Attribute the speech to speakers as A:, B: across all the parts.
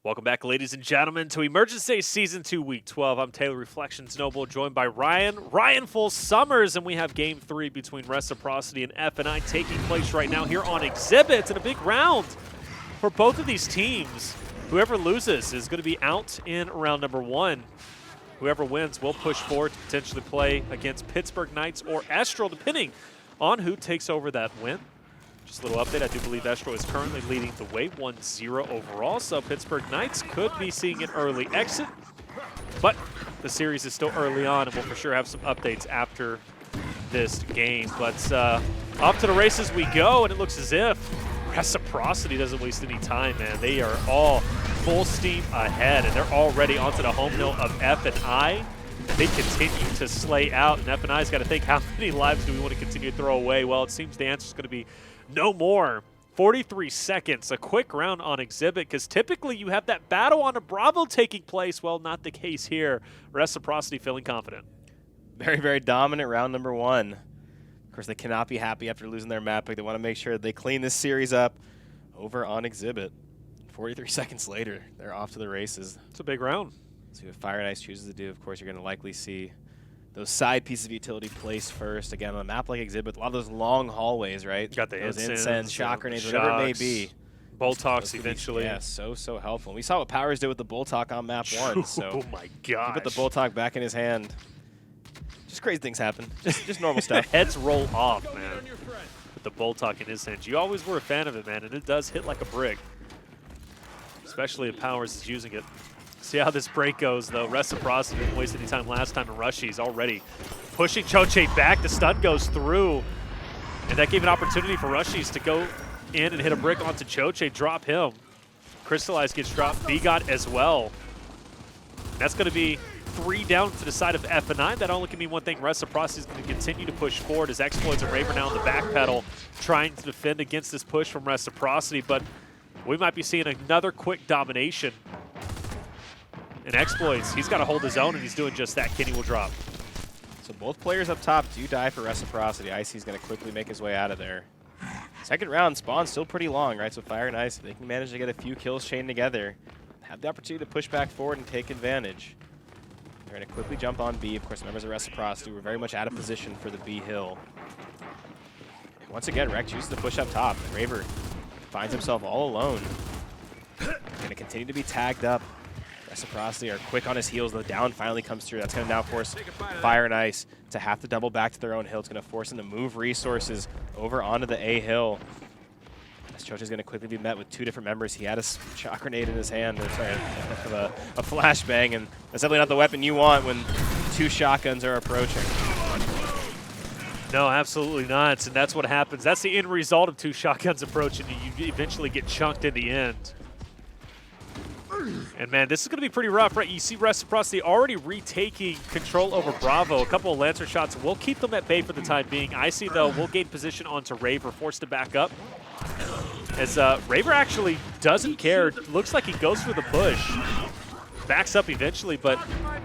A: Welcome back, ladies and gentlemen, to Emergence Season 2, Week 12. I'm Taylor Reflections Noble, joined by Ryan Full Summers, and we have Game 3 between Reciprocity and F&I taking place right now here on Exhibit, and a big round for both of these teams. Whoever loses is going to be out in round number 1. Whoever wins will push forward to potentially play against Pittsburgh Knights or Estral, depending on who takes over that win. Just a little update, I do believe Estral is currently leading the way 1-0 overall, so Pittsburgh Knights could be seeing an early exit. But the series is still early on, and we'll for sure have some updates after this game. But off to the races we go, and it looks as if Reciprocity doesn't waste any time, man. They are all full steam ahead, and they're already onto the home hill of F&I. They continue to slay out, and F&I's got to think, how many lives do we want to continue to throw away? Well, it seems the answer is going to be no more. 43 seconds, a quick round on Exhibit, because typically you have that battle on a Bravo taking place. Well, not the case here. Reciprocity feeling confident.
B: Very, very dominant round number 1. Of course, they cannot be happy after losing their map pick. They want to make sure they clean this series up over on Exhibit. 43 seconds later, they're off to the races.
A: It's a big round.
B: So what Fire and Ice chooses to do, of course, you're going to likely see those side pieces of utility placed first. Again, on a map like Exhibit, a lot of those long hallways, right?
A: Got the
B: incense, shock grenades, whatever it may be.
A: Boltox eventually.
B: Yeah, so helpful. We saw what Powers did with the Boltock on map 1. So
A: oh my gosh.
B: He put the Boltock back in his hand. Just crazy things happen. Just normal stuff.
A: Heads roll off, man. With the Boltock in his hands. You always were a fan of it, man, and it does hit like a brick. Especially if Powers is using it. See how this break goes, though. Reciprocity didn't waste any time last time, and Rushy's already pushing Choche back. The stun goes through, and that gave an opportunity for Rushy's to go in and hit a brick onto Choche, drop him. Crystallize gets dropped, BGOT as well. That's going to be 3 down to the side of F&I. That only can mean one thing. Reciprocity is going to continue to push forward as Exploits and Raver now on the back pedal, trying to defend against this push from Reciprocity, but we might be seeing another quick domination. And Exploits, he's got to hold his own, and he's doing just that. Kenny will drop.
B: So both players up top do die for Reciprocity. Icy's going to quickly make his way out of there. Second round, spawn's still pretty long, right? So Fire and Ice, if they can manage to get a few kills chained together, have the opportunity to push back forward and take advantage. They're going to quickly jump on B. Of course, members of Reciprocity were very much out of position for the B hill. And once again, Rec chooses to push up top. And Raver finds himself all alone. Going to continue to be tagged up. Reciprocity are quick on his heels. The down finally comes through. That's going to now force Fire and Ice to have to double back to their own hill. It's going to force them to move resources over onto the A hill. As Choche is going to quickly be met with 2 different members. He had a shock grenade in his hand, or sorry, a flashbang, and that's definitely not the weapon you want when 2 shotguns are approaching.
A: No, absolutely not, and that's what happens. That's the end result of 2 shotguns approaching. You eventually get chunked in the end. And man, this is going to be pretty rough, right? You see Reciprocity already retaking control over Bravo. A couple of Lancer shots will keep them at bay for the time being. Icy, though, will gain position onto Raver, forced to back up. As Raver actually doesn't care. Looks like he goes for the push. Backs up eventually, but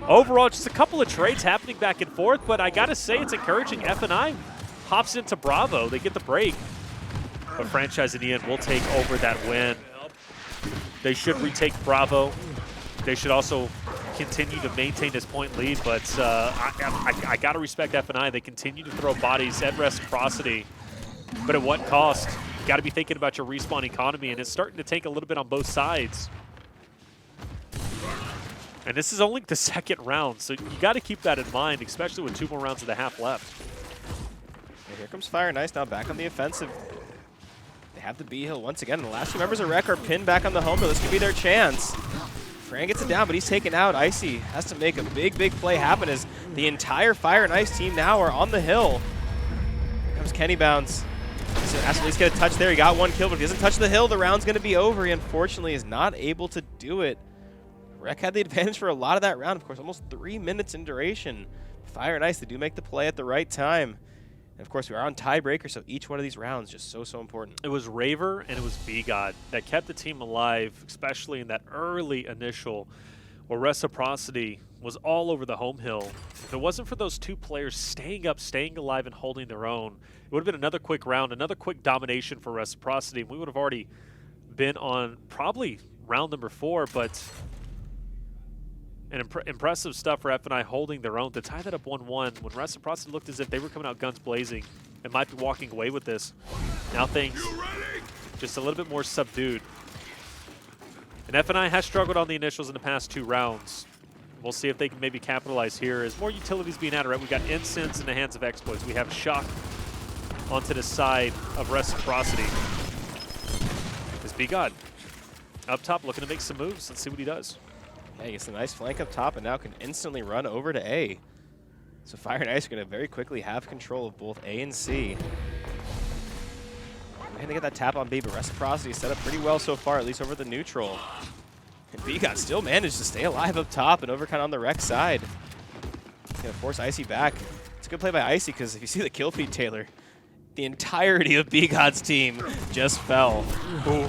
A: overall, just a couple of trades happening back and forth. But I got to say, it's encouraging. F&I hops into Bravo. They get the break. But Franchise in the end will take over that win. They should retake Bravo. They should also continue to maintain this point lead, but I got to respect F&I. They continue to throw bodies at Reciprocity, but at what cost? You got to be thinking about your respawn economy, and it's starting to take a little bit on both sides. And this is only the second round, so you got to keep that in mind, especially with 2 more rounds of the half left.
B: And here comes Fire and Ice now back on the offensive. Have the B hill once again, and the last 2 members of Rec are pinned back on the home hill. This could be their chance. Fran gets it down, but he's taken out. Icy has to make a big play happen as the entire Fire and Ice team now are on the hill. Here comes Kenny Bounce. Has to at least get a touch there. He got 1 kill, but if he doesn't touch the hill, the round's going to be over. He unfortunately is not able to do it. Rec had the advantage for a lot of that round. Of course, almost 3 minutes in duration. Fire and Ice, they do make the play at the right time. And of course, we are on tiebreaker, so each one of these rounds just so important.
A: It was Raver and it was BGOT that kept the team alive, especially in that early initial where Reciprocity was all over the home hill. If it wasn't for those 2 players staying up, staying alive, and holding their own, it would have been another quick round, another quick domination for Reciprocity, and we would have already been on probably round number 4, but impressive stuff for F&I holding their own to tie that up 1-1 when Reciprocity looked as if they were coming out guns blazing and might be walking away with this. Now things just a little bit more subdued. And F&I has struggled on the initials in the past 2 rounds. We'll see if they can maybe capitalize here as more utilities being added, right? We got Incense in the hands of Exploits. We have Shock onto the side of Reciprocity. Is B-God up top looking to make some moves. Let's see what he does.
B: Yeah, he gets a nice flank up top and now can instantly run over to A. So Fire and Ice are going to very quickly have control of both A and C. We're going to get that tap on B, but Reciprocity is set up pretty well so far, at least over the neutral. And B-God still managed to stay alive up top and over kind of on the Rex side. He's going to force Icy back. It's a good play by Icy because if you see the kill feed, Taylor, the entirety of B-God's team just fell. Ooh.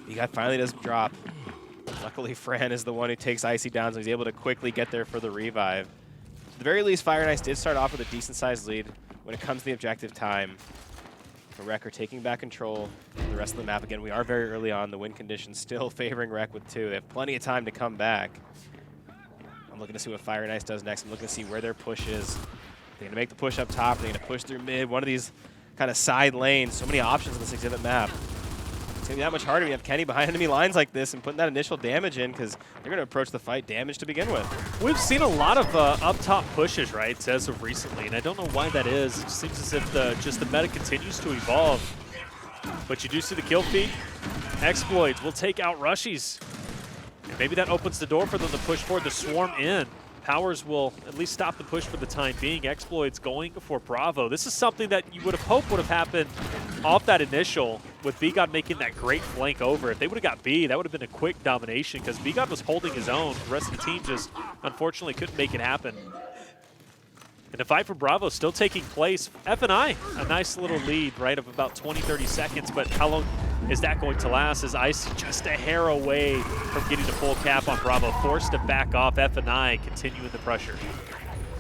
B: B-God finally doesn't drop. Luckily, Fran is the one who takes Icy down, so he's able to quickly get there for the revive. At the very least, Fire and Ice did start off with a decent-sized lead when it comes to the objective time. For Rec are taking back control of the rest of the map. Again, we are very early on. The win conditions still favoring Rec with 2. They have plenty of time to come back. I'm looking to see what Fire and Ice does next. I'm looking to see where their push is. They're going to make the push up top. They're going to push through mid. One of these kind of side lanes. So many options on this exhibit map. It's going to be that much harder when you have Kenny behind enemy lines like this and putting that initial damage in because they're going to approach the fight damaged to begin with.
A: We've seen a lot of up-top pushes, right, as of recently, and I don't know why that is. It seems as if just the meta continues to evolve. But you do see the kill feed. Exploits will take out Rushies. And maybe that opens the door for them to push forward, to swarm in. Powers will at least stop the push for the time being. Exploits going for Bravo. This is something that you would have hoped would have happened off that initial with B-God making that great flank over. If they would have got B, that would have been a quick domination because B-God was holding his own. The rest of the team just unfortunately couldn't make it happen. And the fight for Bravo still taking place. F&I, a nice little lead, right, of about 20, 30 seconds, but how long is that going to last? As Icy just a hair away from getting the full cap on Bravo, forced to back off. F&I continuing the pressure.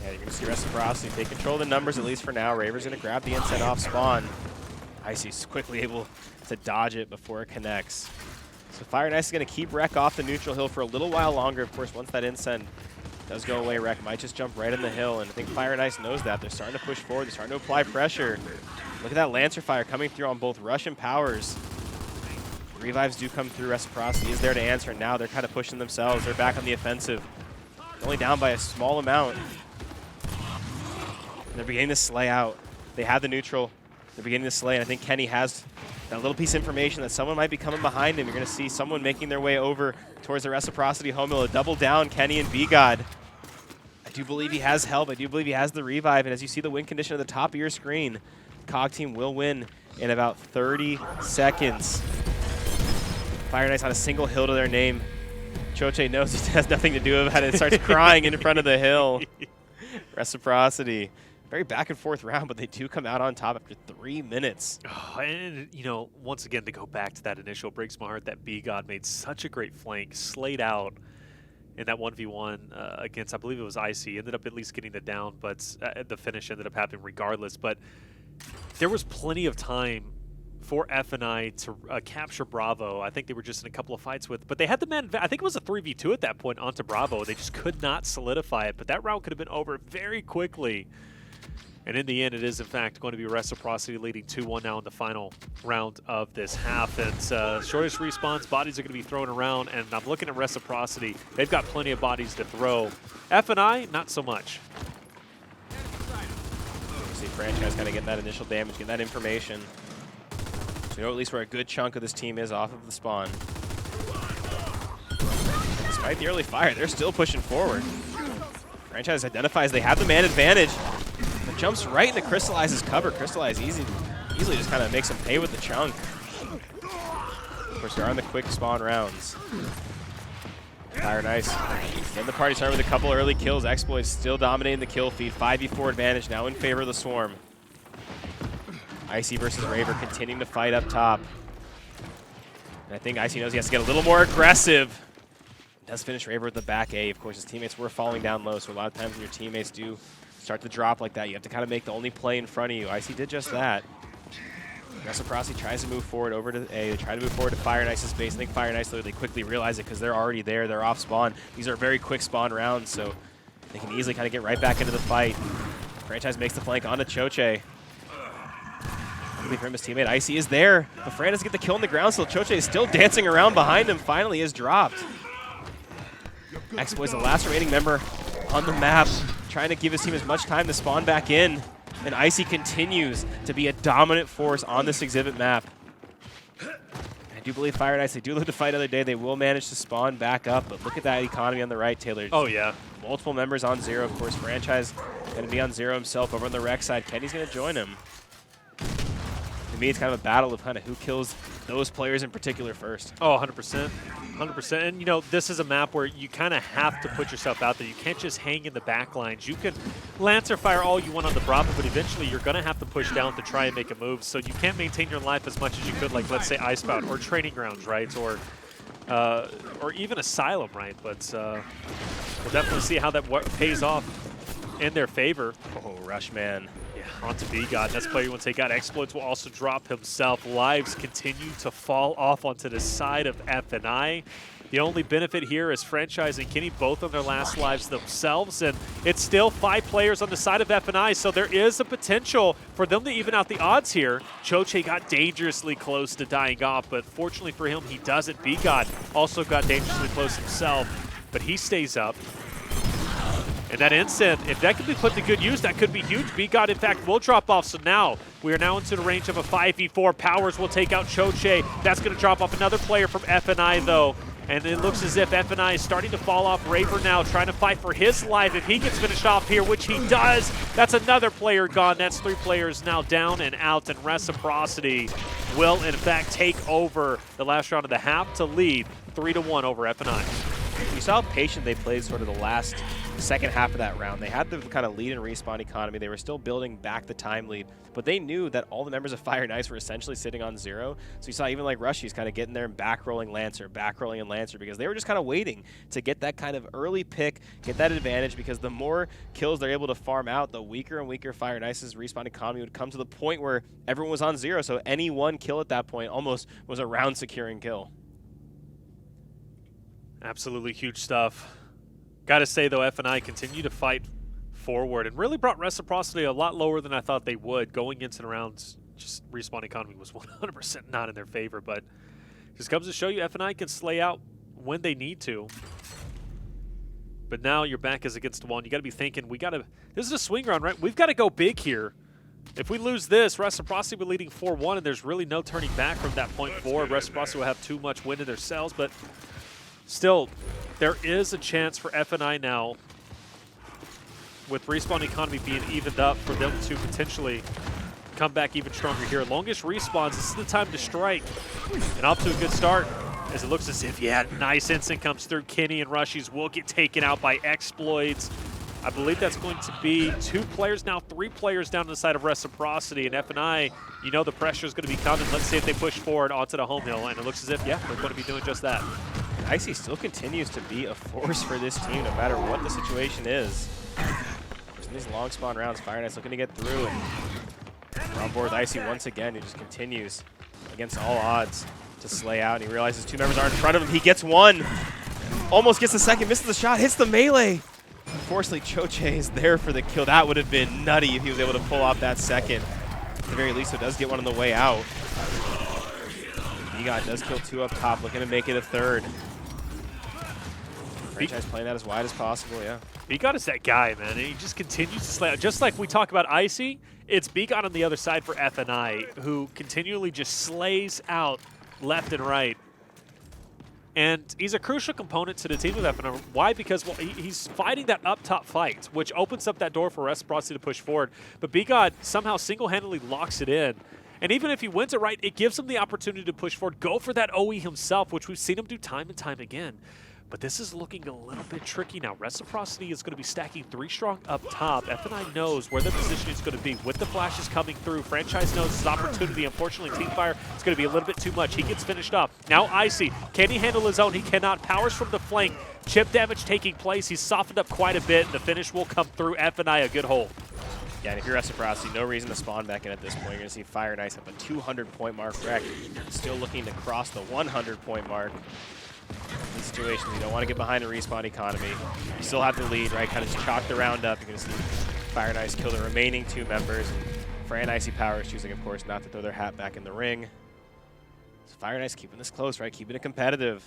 B: Yeah, you're going to see Reciprocity take control of the numbers, at least for now. Raver's going to grab the inset off spawn. Icy's quickly able to dodge it before it connects. So Fire and Ice is going to keep Rec off the neutral hill for a little while longer. Of course, once that inset does go away, Rec might just jump right in the hill, and I think Fire and Ice knows that. They're starting to push forward. They're starting to apply pressure. Look at that Lancer fire coming through on both Rush and Powers. Revives do come through. Reciprocity is there to answer, and now they're kind of pushing themselves. They're back on the offensive. They're only down by a small amount. And they're beginning to slay out. They have the neutral. They're beginning to slay, and I think Kenny has that little piece of information that someone might be coming behind him. You're going to see someone making their way over towards the Reciprocity home. He'll double down Kenny and B-God. I do believe he has help. I do believe he has the revive, and as you see the win condition at the top of your screen, COG team will win in about 30 seconds. Fire and Ice on a single hill to their name. Choche knows he has nothing to do about it. Starts crying in front of the hill. Reciprocity. Very back and forth round, but they do come out on top after 3 minutes.
A: Oh, and, you know, once again, to go back to that initial, breaks my heart that B-God made such a great flank, slayed out in that 1v1 against, I believe it was Icy. Ended up at least getting it down, but the finish ended up happening regardless. But there was plenty of time for F&I to capture Bravo. I think they were just in a couple of fights with, but they had the man, I think it was a 3v2 at that point onto Bravo. They just could not solidify it, but that round could have been over very quickly. And in the end, it is, in fact, going to be Reciprocity leading 2-1 now in the final round of this half. And shortest respawns, bodies are going to be thrown around, and I'm looking at Reciprocity. They've got plenty of bodies to throw. F&I, not so much.
B: You see Franchise kind of getting that initial damage, getting that information. So you know at least where a good chunk of this team is off of the spawn. Despite the early fire, they're still pushing forward. Franchise identifies they have the man advantage. Jumps right into Crystallize's cover. Crystallize easily just kind of makes him pay with the chunk. Of course, they're on the quick spawn rounds. Fire and Ice. Then the party started with a couple early kills. Exploits still dominating the kill feed. 5v4 advantage now in favor of the Swarm. Icy versus Raver continuing to fight up top. And I think Icy knows he has to get a little more aggressive. Does finish Raver with the back A. Of course, his teammates were falling down low, so a lot of times when your teammates do start to drop like that, you have to kind of make the only play in front of you. Icy did just that. Reciprocity tries to move forward over to A. They try to move forward to Fire and Ice's base. I think Fire and Ice literally quickly realize it because they're already there. They're off spawn. These are very quick spawn rounds, so they can easily kind of get right back into the fight. Franchise makes the flank onto Choche. Luckily for him, his teammate Icy is there, but Fran doesn't get the kill on the ground, so Choche is still dancing around behind him. Finally is dropped. X-Boy's the last remaining member on the map, trying to give his team as much time to spawn back in. And Icy continues to be a dominant force on this exhibit map. I do believe Fire and Ice, they do live to fight another day. They will manage to spawn back up, but look at that economy on the right, Taylor.
A: Oh, yeah.
B: Multiple members on zero. Of course, Franchise going to be on zero himself over on the rec side. Kenny's going to join him. To me, it's kind of a battle of kind of who kills those players in particular first.
A: Oh, 100%. 100%. And, you know, this is a map where you kind of have to put yourself out there. You can't just hang in the back lines. You can Lancer fire all you want on the Bravo, but eventually you're going to have to push down to try and make a move. So you can't maintain your life as much as you could, like, let's say, Icebound or Training Grounds, right? Or even Asylum, right? But we'll definitely see how that pays off in their favor.
B: Oh, Rushman.
A: Onto B-God. That's player you want to take out. Exploits will also drop himself. Lives continue to fall off onto the side of F&I. The only benefit here is Franchise and Kenny both on their last lives themselves, and it's still 5 players on the side of F&I, so there is a potential for them to even out the odds here. Choche got dangerously close to dying off, but fortunately for him, he doesn't. B-God also got dangerously close himself, but he stays up. And that instant, if that could be put to good use, that could be huge. B-God, in fact, will drop off. So now we are now into the range of a 5v4. Powers will take out Choche. That's going to drop off another player from F&I, though. And it looks as if F&I is starting to fall off. Raver now trying to fight for his life. If he gets finished off here, which he does, that's another player gone. That's 3 players now down and out. And Reciprocity will, in fact, take over the last round of the half to lead 3-1 over F&I.
B: You saw how patient they played sort of the last second half of that round. They had the kind of lead and respawn economy. They were still building back the time lead, but they knew that all the members of Fire and Ice were essentially sitting on zero. So you saw even like Rushy's kind of getting there and back-rolling Lancer, back-rolling and Lancer, because they were just kind of waiting to get that kind of early pick, get that advantage, because the more kills they're able to farm out, the weaker and weaker Fire and Ice's respawn economy would come to the point where everyone was on zero. So any one kill at that point almost was a round-securing kill.
A: Absolutely huge stuff. Got to say, though, F&I continue to fight forward and really brought Reciprocity a lot lower than I thought they would. Going into the rounds, just respawn economy was 100% not in their favor, but just comes to show you F&I can slay out when they need to. But now your back is against the wall, and you got to be thinking, this is a swing round, right? We've got to go big here. If we lose this, Reciprocity will be leading 4-1, and there's really no turning back from that point forward. Reciprocity will have too much wind in their sails, but still, there is a chance for F&I now, with respawn economy being evened up, for them to potentially come back even stronger here. Longest respawns, this is the time to strike. And off to a good start, as it looks as if, yeah, nice instant comes through. Kenny and Rushies will get taken out by Exploits. I believe that's going to be 2 players now, 3 players down to the side of Reciprocity. And F&I, you know the pressure is going to be coming. Let's see if they push forward onto the home hill. And it looks as if, yeah, they're going to be doing just that.
B: Icy still continues to be a force for this team, no matter what the situation is. In these long spawn rounds, Fire and Ice looking to get through, and we're on board with Icy once again. He just continues against all odds to slay out, and he realizes 2 members are in front of him. He gets one, almost gets the second, misses the shot, hits the melee. Unfortunately, Choche is there for the kill. That would have been nutty if he was able to pull off that second. At the very least, it does get one on the way out. B-God does kill 2 up top, looking to make it a 3rd. Franchise playing that as wide as possible, yeah. B-God
A: is that guy, man. And he just continues to slay out. Just like we talk about Icy, it's B-God on the other side for F&I, who continually just slays out left and right. And he's a crucial component to the team with F&I. Why? Because, well, he's fighting that up-top fight, which opens up that door for Reciprocity to push forward. But B-God somehow single-handedly locks it in. And even if he wins it right, it gives him the opportunity to push forward, go for that OE himself, which we've seen him do time and time again. But this is looking a little bit tricky now. Reciprocity is going to be stacking 3 strong up top. F&I knows where the position is going to be with the flashes coming through. Franchise knows his opportunity. Unfortunately, Teamfire is going to be a little bit too much. He gets finished up. Now Icy, can he handle his own? He cannot. Powers from the flank. Chip damage taking place. He's softened up quite a bit. The finish will come through. F&I a good hold.
B: Again, if you're Reciprocity, no reason to spawn back in at this point. You're going to see Fire and Ice at the 200-point mark. Rec still looking to cross the 100-point mark. In these situations, you don't want to get behind a respawn economy. You still have the lead, right? Kind of just chalk the round up. You're going to see Fire and Ice kill the remaining 2 members. And Fran and Icy Power is choosing, of course, not to throw their hat back in the ring. So Fire and Ice keeping this close, right? Keeping it competitive.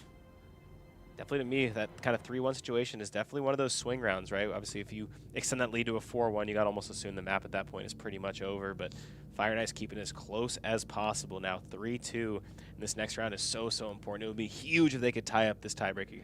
B: Definitely to me, that kind of 3-1 situation is definitely one of those swing rounds, right? Obviously, if you extend that lead to a 4-1, you got to almost assume the map at that point is pretty much over. But Fire and Ice keeping it as close as possible. Now 3-2, and this next round is so important. It would be huge if they could tie up this tiebreaker.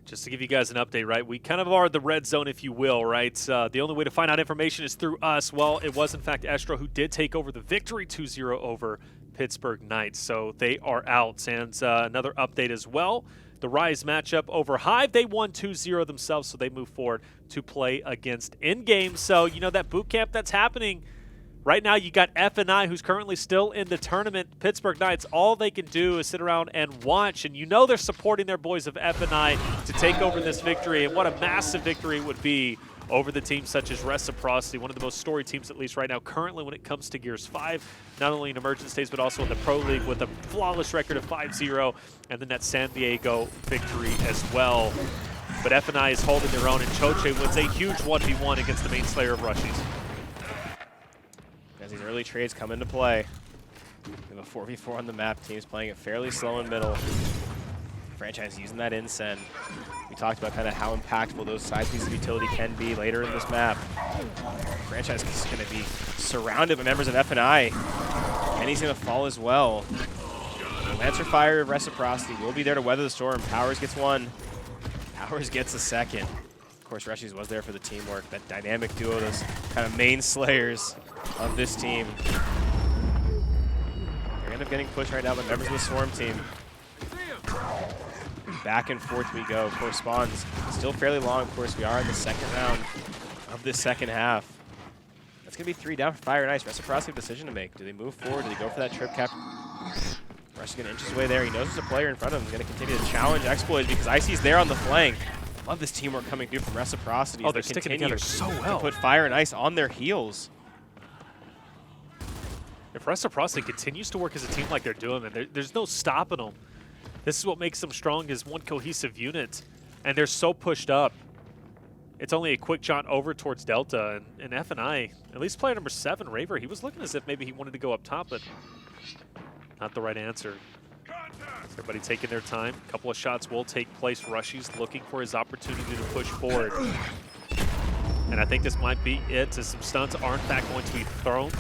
A: Just to give you guys an update, right? We kind of are the red zone, if you will, right? The only way to find out information is through us. Well, it was, in fact, Estro who did take over the victory 2-0 over Pittsburgh Knights. So they are out. And another update as well. The Rise matchup over Hive, they won 2-0 themselves, so they move forward to play against In-Game. So, you know, that boot camp that's happening right now, you got F&I, who's currently still in the tournament. Pittsburgh Knights, all they can do is sit around and watch, and you know they're supporting their boys of F&I to take over this victory, and what a massive victory it would be over the teams such as Reciprocity, one of the most storied teams, at least right now, currently when it comes to Gears 5, not only in Emergence stage, but also in the Pro League with a flawless record of 5-0, and then that San Diego victory as well. But F&I is holding their own, and Choche wins a huge 1v1 against the main slayer of Rushies.
B: As these early trades come into play, we have a 4v4 on the map. Teams playing it fairly slow in middle. Franchise using that Incen. We talked about kind of how impactful those side pieces of utility can be later in this map. Franchise is going to be surrounded by members of F&I, and he's going to fall as well. Lancer Fire of Reciprocity will be there to weather the storm. Powers gets 1. Powers gets a 2nd. Of course, Rushies was there for the teamwork. That dynamic duo, those kind of main slayers of this team. They're end up getting pushed right now by members of the Swarm team. Back and forth we go. Of course, spawns still fairly long. Of course, we are in the 2nd round of this 2nd half. That's going to be 3 down for Fire and Ice. Reciprocity decision to make. Do they move forward? Do they go for that trip cap? Rush is going to inch his way there. He knows there's a player in front of him. He's going to continue to challenge Exploit because Icy's there on the flank. Love this teamwork coming through from Reciprocity.
A: Oh, they're sticking together so well.
B: To put Fire and Ice on their heels.
A: If Reciprocity continues to work as a team like they're doing, man, there's no stopping them. This is what makes them strong, is one cohesive unit, and they're so pushed up. It's only a quick jaunt over towards Delta, and F&I, at least player number 7, Raver, he was looking as if maybe he wanted to go up top, but not the right answer. Everybody taking their time. A couple of shots will take place. Rushies looking for his opportunity to push forward. And I think this might be it, as some stunts are in fact going to be thrown.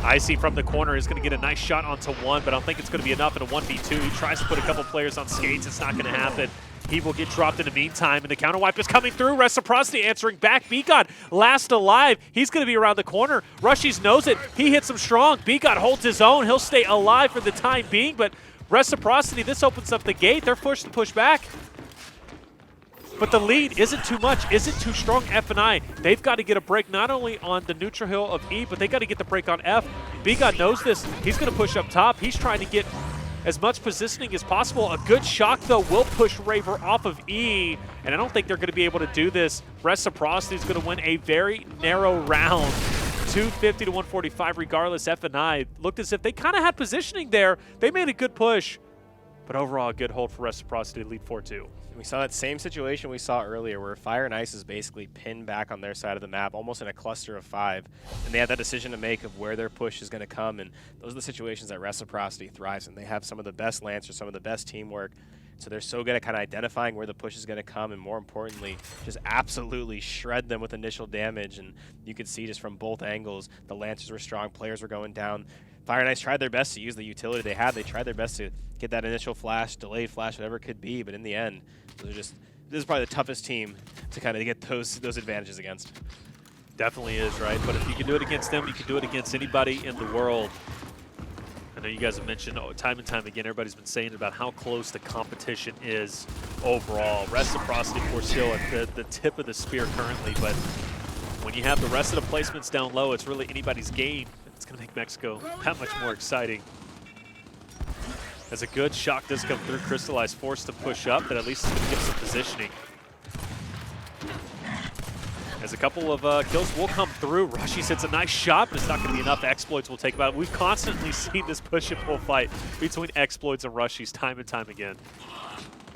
A: Icy from the corner is going to get a nice shot onto 1, but I don't think it's going to be enough in a 1v2. He tries to put a couple players on skates. It's not going to happen. He will get dropped in the meantime, and the counter wipe is coming through. Reciprocity answering back. B-God last alive. He's going to be around the corner. Rushies knows it. He hits him strong. B-God holds his own. He'll stay alive for the time being, but Reciprocity, this opens up the gate. They're forced to push back. But the lead isn't too much, isn't too strong. F&I, they've got to get a break not only on the neutral hill of E, but they got to get the break on F. B-God knows this. He's going to push up top. He's trying to get as much positioning as possible. A good shock, though, will push Raver off of E, and I don't think they're going to be able to do this. Reciprocity is going to win a very narrow round, 250 to 145 regardless. F&I looked as if they kind of had positioning there. They made a good push, but overall a good hold for Reciprocity to lead 4-2.
B: We saw that same situation we saw earlier where Fire and Ice is basically pinned back on their side of the map, almost in a cluster of 5. And they have that decision to make of where their push is going to come. And those are the situations that Reciprocity thrives in. They have some of the best Lancers, some of the best teamwork. So they're so good at kind of identifying where the push is going to come, and more importantly, just absolutely shred them with initial damage. And you could see just from both angles, the Lancers were strong, players were going down. Fire and Ice tried their best to use the utility they had. They tried their best to get that initial flash, delayed flash, whatever it could be. But in the end, this is probably the toughest team to kind of get those advantages against.
A: Definitely is, right? But if you can do it against them, you can do it against anybody in the world. I know you guys have mentioned time and time again, everybody's been saying about how close the competition is overall. Reciprocity, of course, still at the tip of the spear currently, but when you have the rest of the placements down low, it's really anybody's game. It's going to make Mexico that much more exciting. As a good shock does come through, Crystallize forced to push up, but at least it's going to give some positioning. as a couple of kills will come through. Rushy hits a nice shot, but it's not going to be enough. Exploits will take him out. We've constantly seen this push and pull fight between Exploits and Rushies time and time again.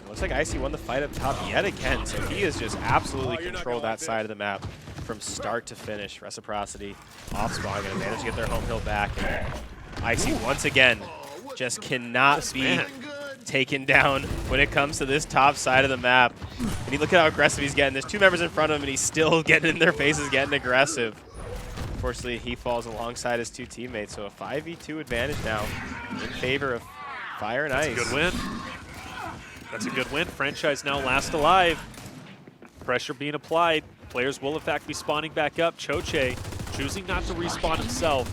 B: It looks like Icy won the fight up top yet again, so he has just absolutely controlled that side of the map from start to finish. Reciprocity off spawn, going to manage to get their home hill back. And Icy once again just cannot be taken down when it comes to this top side of the map. And you look at how aggressive he's getting. There's two members in front of him, and he's still getting in their faces, getting aggressive. Unfortunately, he falls alongside his two teammates, so a 5v2 advantage now in favor of Fire and Ice.
A: That's a good win. That's a good win. Franchise now last alive. Pressure being applied. Players will, in fact, be spawning back up. Choche choosing not to respawn himself.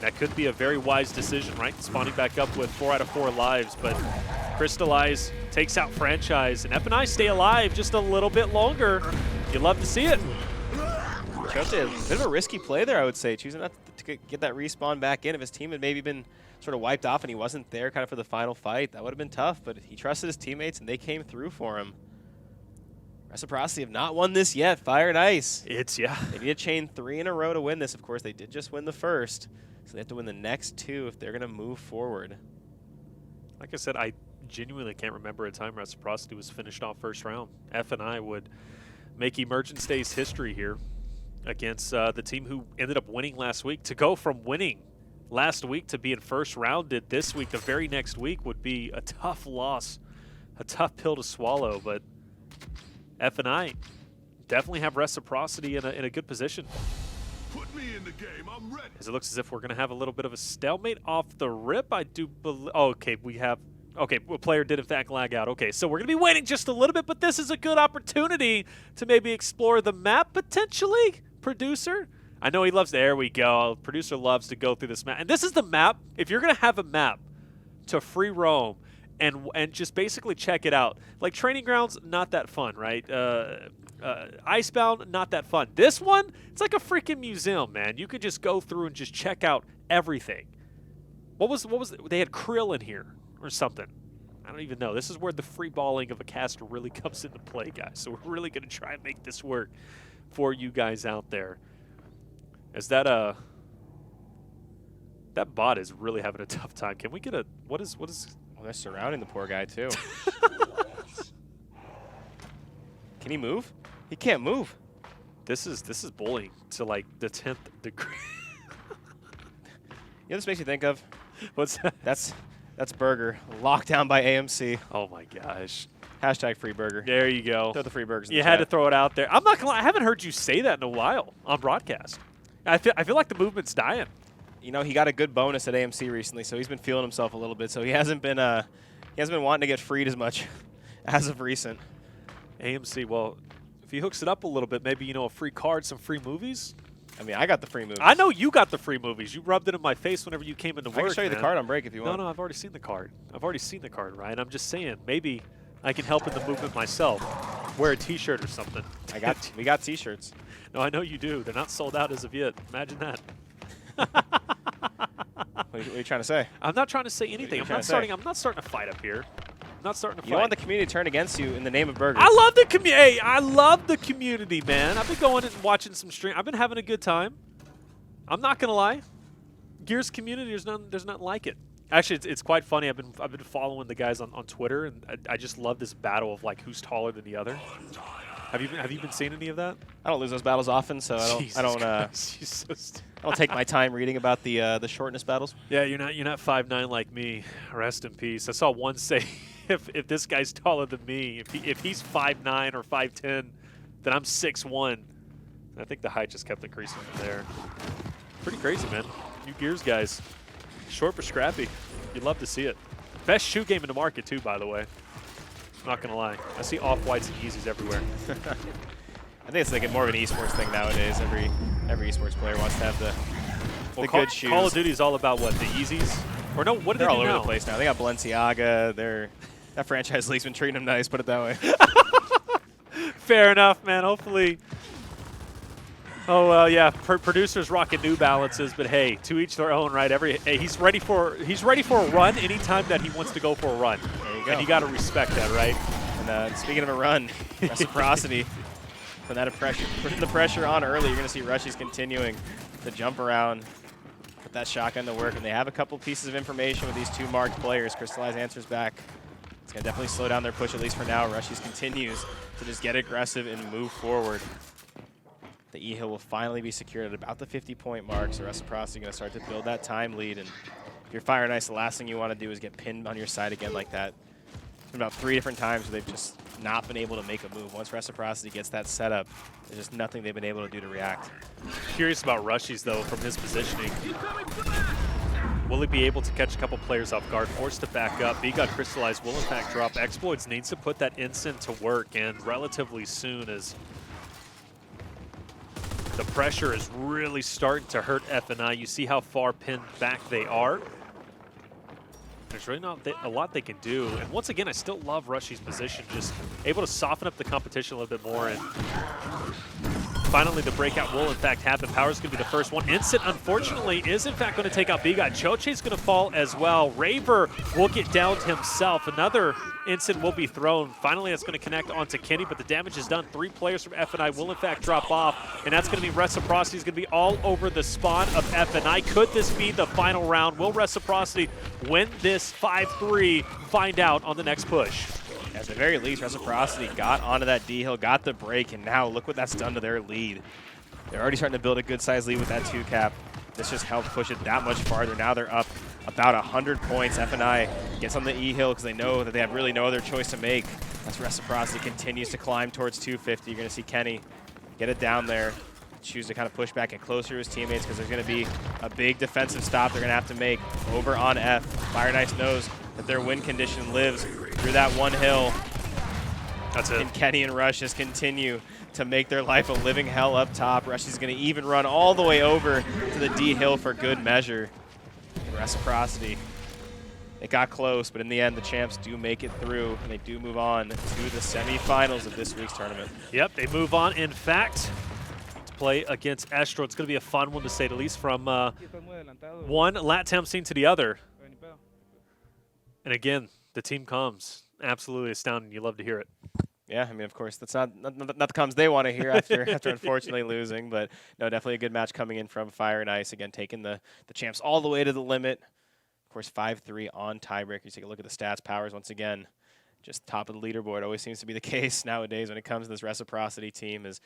A: That could be a very wise decision, right? Spawning back up with 4 out of 4 lives, but Crystallize takes out Franchise, and F&I stay alive just a little bit longer. You love to see it.
B: Choche, a bit of a risky play there, I would say, choosing not to get that respawn back in. If his team had maybe been sort of wiped off and he wasn't there kind of for the final fight, that would have been tough, but he trusted his teammates, and they came through for him. Reciprocity have not won this yet, Fire and Ice.
A: Yeah.
B: They need to chain 3 in a row to win this. Of course, they did just win the first, so they have to win the next 2 if they're going to move forward.
A: Like I said, I genuinely can't remember a time Reciprocity was finished off first round. F&I would make Emergence Days history here against the team who ended up winning last week. To go from winning last week to being first rounded this week, the very next week, would be a tough loss, a tough pill to swallow, but F&I definitely have Reciprocity in a good position.
C: Put me in the game. I'm ready.
A: As it looks as if we're going to have a little bit of a stalemate off the rip. I do believe. Oh, okay, we have. Okay, a player did in fact lag out. Okay, so we're going to be waiting just a little bit, but this is a good opportunity to maybe explore the map potentially. Producer, I know he loves. There we go. Producer loves to go through this map, and this is the map. If you're going to have a map to free roam and just basically check it out, like Training Grounds, not that fun, right? Icebound, not that fun. This one, it's like a freaking museum, man. You could just go through and just check out everything. What was they had krill in here or something. I don't even know. This is where the free balling of a caster really comes into play, guys. So we're really going to try and make this work for you guys out there. Is that that bot is really having a tough time. Can we get a what is
B: Well, they're surrounding the poor guy too. Can he move? He can't move.
A: This is bullying to like the 10th degree.
B: You know what this makes me think of?
A: What's that?
B: That's Burger, locked down by AMC.
A: Oh my gosh.
B: Hashtag free burger.
A: There you go.
B: Throw the free burgers in
A: You
B: the
A: had
B: chat.
A: to throw it out there. I'm not gonna lie, I haven't heard you say that in a while on broadcast. I feel like the movement's dying.
B: You know, he got a good bonus at AMC recently, so he's been feeling himself a little bit. So he hasn't been wanting to get freed as much as of recent.
A: AMC, well, if he hooks it up a little bit, maybe, a free card, some free movies.
B: I mean, I got the free movies.
A: I know you got the free movies. You rubbed it in my face whenever you came into work.
B: I can show you the
A: man.
B: card on break if you want.
A: No, I've already seen the card. Ryan. I'm just saying, maybe I can help in the movement myself. Wear a T-shirt or something.
B: We got T-shirts.
A: No, I know you do. They're not sold out as of yet. Imagine that.
B: What are you trying to say?
A: I'm not trying to say anything. I'm not starting a fight up here. I'm not starting a fight.
B: You don't want the community to turn against you in the name of burgers.
A: I love the community. Hey, I love the community, man. I've been going and watching some stream. I've been having a good time. I'm not gonna lie. Gears community, there's nothing like it. Actually, it's quite funny. I've been following the guys on Twitter, and I just love this battle of like who's taller than the other. Have you been seeing any of that?
B: I don't lose those battles often, so I don't take my time reading about the shortness battles.
A: Yeah, you're not 5'9" like me. Rest in peace. I saw one say if this guy's taller than me, if he's 5'9" or 5'10", then I'm 6'1". I think the height just kept increasing from there. Pretty crazy, man. New Gears guys, short but scrappy. You'd love to see it. Best shoe game in the market too, by the way. Not gonna lie, I see off-whites and Yeezys everywhere.
B: I think it's like more of an esports thing nowadays. Every esports player wants to have the good shoes.
A: Call of Duty is all about what, the Yeezys? Or no, what do they do
B: all over
A: now?
B: the place now. They got Balenciaga. That franchise league's been treating them nice. Put it that way.
A: Fair enough, man. Hopefully. Oh well, yeah. Producers rocking New Balances, but hey, to each their own, right? Hey, he's ready for a run anytime that he wants to go for a run.
B: There you go.
A: And you got to respect that, right?
B: And speaking of a run, Reciprocity putting the pressure on early. You're going to see Rushies continuing to jump around, put that shotgun to work, and they have a couple pieces of information with these two marked players. Crystallize answers back. It's going to definitely slow down their push, at least for now. Rushies continues to just get aggressive and move forward. The E-Hill will finally be secured at about the 50-point mark, so Reciprocity going to start to build that time lead. And if you're Fire and Ice, the last thing you want to do is get pinned on your side again like that. It's been about 3 different times where they've just not been able to make a move. Once Reciprocity gets that set up, there's just nothing they've been able to do to react.
A: Curious about Rushies, though, from his positioning. Will he be able to catch a couple players off guard, forced to back up? B got Crystallized, will in fact drop. Exploits needs to put that instant to work, and relatively soon, as the pressure is really starting to hurt FNI. You see how far pinned back they are. There's really not a lot they can do. And once again, I still love Rushies' position, just able to soften up the competition a little bit more. And finally, the breakout will in fact happen. Power's going to be the first one. Instant, unfortunately, is in fact going to take out B-Guy. Choche's going to fall as well. Raver will get downed himself. Another instant will be thrown. Finally, that's going to connect onto Kenny, but the damage is done. 3 players from FNI will in fact drop off, and that's going to be Reciprocity is going to be all over the spawn of FNI. Could this be the final round? Will Reciprocity win this 5-3? Find out on the next push.
B: At the very least, Reciprocity got onto that D-Hill, got the break, and now look what that's done to their lead. They're already starting to build a good-sized lead with that 2-cap. This just helped push it that much farther. Now they're up about 100 points. FNI gets on the E-Hill because they know that they have really no other choice to make. As Reciprocity continues to climb towards 250, you're going to see Kenny get it down there, choose to kind of push back and closer to his teammates because there's going to be a big defensive stop they're going to have to make over on F. Fire and Ice knows that their win condition lives through that one hill.
A: That's it.
B: And Kenny and Rush just continue to make their life a living hell up top. Rush is going to even run all the way over to the D-Hill for good measure. And Reciprocity, it got close, but in the end, the champs do make it through, and they do move on to the semifinals of this week's tournament.
A: Yep, they move on. In fact, to play against Estro, it's going to be a fun one to say the least, from one LATAM scene to the other. And again, the team comes. Absolutely astounding. You love to hear it.
B: Yeah, I mean, of course, that's not the comms they want to hear after unfortunately losing. But no, definitely a good match coming in from Fire and Ice. Again, taking the champs all the way to the limit. Of course, 5-3 on tiebreaker. You take a look at the stats. Powers, once again, just top of the leaderboard. Always seems to be the case nowadays when it comes to this Reciprocity team, as